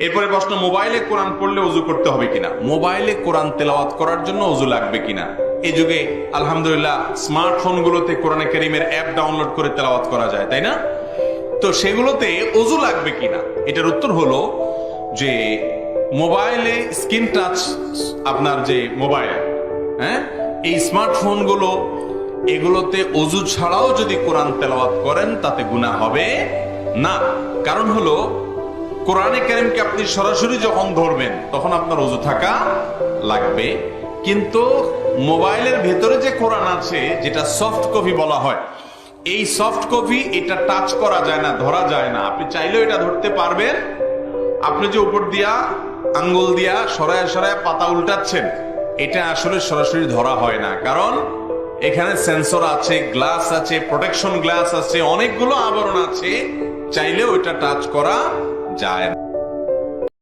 এরপরে প্রশ্ন, মোবাইলে কোরআন পড়লে ওযু করতে হবে কিনা? মোবাইলে কোরআন তেলাওয়াত করার জন্য ওযু লাগবে কিনা? এই যুগে আলহামদুলিল্লাহ স্মার্টফোন গুলোতে কোরআনে কারীমের অ্যাপ ডাউনলোড করে তেলাওয়াত করা যায়, তাই না? তো সেগুলোতে ওযু লাগবে কিনা, এটার উত্তর হলো যে মোবাইলে স্ক্রিন টাচ, আপনার যে মোবাইল, এই স্মার্টফোন গুলো, এগুলোতে ওযু ছাড়াও যদি কোরআন তেলাওয়াত করেন তাতে গুনাহ হবে না। কারণ হলো কোরআনে কারীমকে আপনি সরাসরি যখন ধরবেন তখন আপনার ওযু থাকা লাগবে, কিন্তু মোবাইলের ভেতরে যে কোরআন আছে, যেটা সফট কপি বলা হয়, এই সফট কপি, এটা টাচ করা যায় না, ধরা যায় না। আপনি চাইলেও এটা ধরতে পারবেন। আপনি যে উপর দিয়া আঙ্গুল দিয়া সরায় সরায় পাতা উল্টাচ্ছেন, এটা আসলে সরাসরি ধরা হয় না, কারণ এখানে সেন্সর আছে, গ্লাস আছে, প্রোটেকশন গ্লাস আছে, অনেকগুলো আবরণ আছে, চাইলেও এটা টাচ করা যায় না।